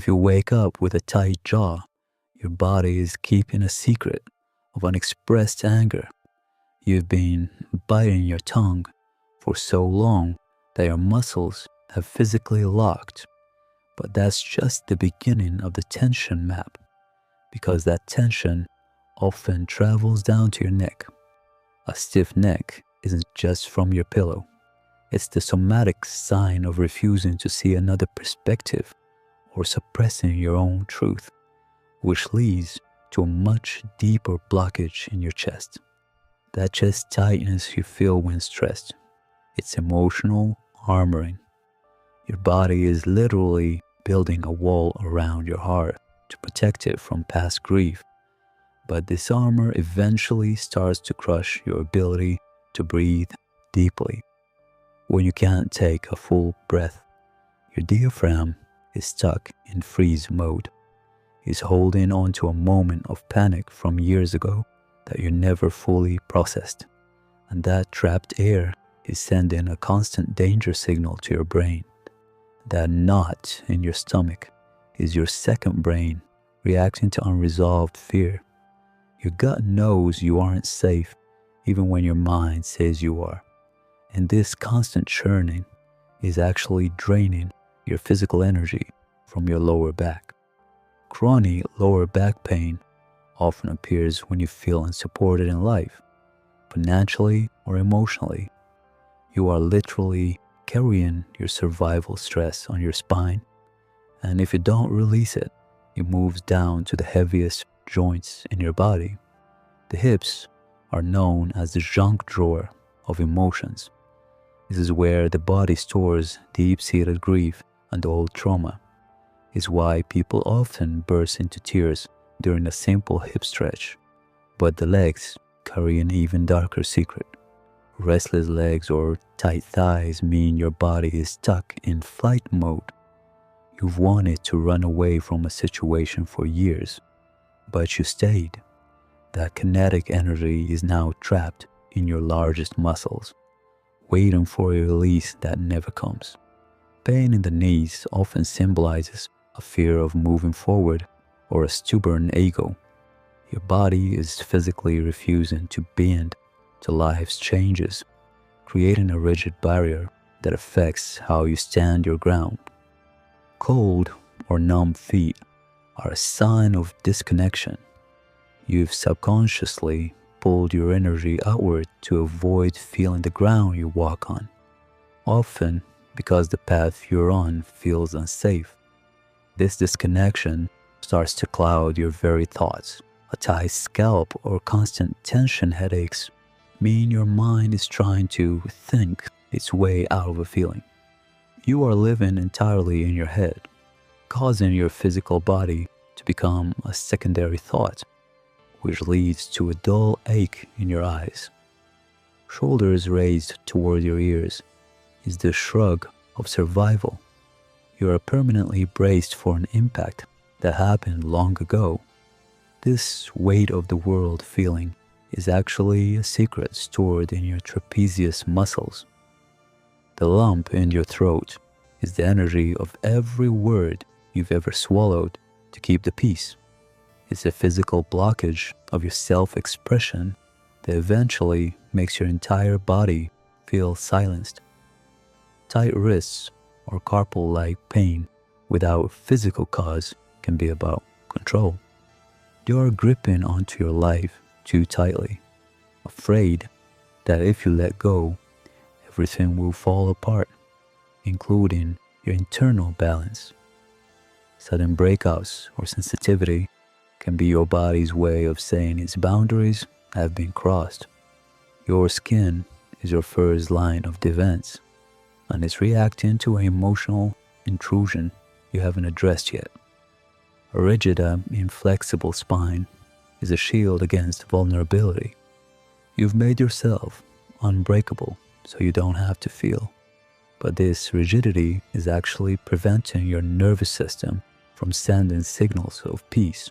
you wake up with a tight jaw, your body is keeping a secret of unexpressed anger. You've been biting your tongue for so long that your muscles have physically locked. But that's just the beginning of the tension map, because that tension often travels down to your neck. A stiff neck isn't just from your pillow. It's the somatic sign of refusing to see another perspective or suppressing your own truth, which leads to a much deeper blockage in your chest. That chest tightness you feel when stressed, it's emotional armoring. Your body is literally building a wall around your heart to protect it from past grief. But this armor eventually starts to crush your ability to breathe deeply. When you can't take a full breath, your diaphragm is stuck in freeze mode. It's holding on to a moment of panic from years ago that you never fully processed. And that trapped air is sending a constant danger signal to your brain. That knot in your stomach is your second brain reacting to unresolved fear. Your gut knows you aren't safe even when your mind says you are. And this constant churning is actually draining your physical energy from your lower back. Chronic lower back pain often appears when you feel unsupported in life, financially or emotionally. You are literally carrying your survival stress on your spine, and if you don't release it, it moves down to the heaviest joints in your body. The hips are known as the junk drawer of emotions. This is where the body stores deep-seated grief and old trauma. It's why people often burst into tears during a simple hip stretch, but the legs carry an even darker secret. Restless legs or tight thighs mean your body is stuck in flight mode. You've wanted to run away from a situation for years, but you stayed. That kinetic energy is now trapped in your largest muscles, waiting for a release that never comes. Pain in the knees often symbolizes a fear of moving forward or a stubborn ego. Your body is physically refusing to bend to life's changes, creating a rigid barrier that affects how you stand your ground. Cold or numb feet are a sign of disconnection. You've subconsciously pulled your energy outward to avoid feeling the ground you walk on, often because the path you're on feels unsafe. This disconnection starts to cloud your very thoughts. A tight scalp or constant tension headaches mean your mind is trying to think its way out of a feeling. You are living entirely in your head, causing your physical body to become a secondary thought, which leads to a dull ache in your eyes. Shoulders raised toward your ears is the shrug of survival. You are permanently braced for an impact that happened long ago. This weight of the world feeling is actually a secret stored in your trapezius muscles. The lump in your throat is the energy of every word you've ever swallowed to keep the peace. It's a physical blockage of your self-expression that eventually makes your entire body feel silenced. Tight wrists or carpal-like pain without physical cause can be about control. You are gripping onto your life too tightly, afraid that if you let go, everything will fall apart, including your internal balance. Sudden breakouts or sensitivity can be your body's way of saying its boundaries have been crossed. Your skin is your first line of defense, and it's reacting to an emotional intrusion you haven't addressed yet. A rigid, inflexible spine is a shield against vulnerability. You've made yourself unbreakable so you don't have to feel. But this rigidity is actually preventing your nervous system from sending signals of peace.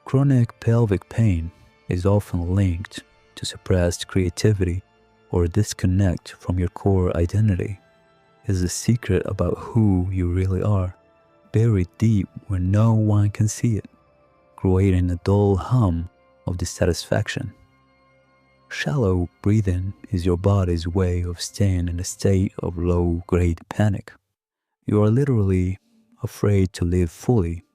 Chronic pelvic pain is often linked to suppressed creativity or a disconnect from your core identity. It is a secret about who you really are, buried deep where no one can see it, creating a dull hum of dissatisfaction. Shallow breathing is your body's way of staying in a state of low-grade panic. You are literally afraid to live fully,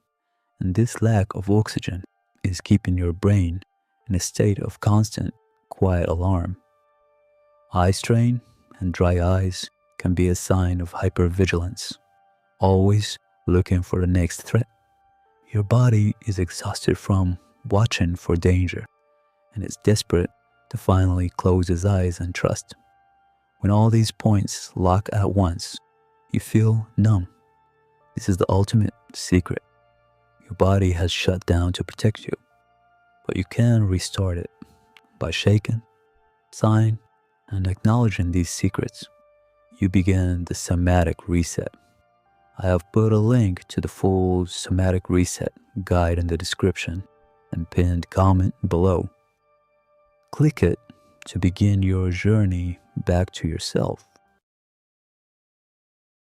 and this lack of oxygen is keeping your brain in a state of constant, quiet alarm. Eye strain and dry eyes can be a sign of hypervigilance, always looking for the next threat. Your body is exhausted from watching for danger, and it's desperate to finally close its eyes and trust. When all these points lock at once, you feel numb. This is the ultimate secret. Your body has shut down to protect you, but you can restart it by shaking, sighing, and acknowledging these secrets. You begin the Somatic Reset. I have put a link to the full Somatic Reset guide in the description and pinned comment below. Click it to begin your journey back to yourself.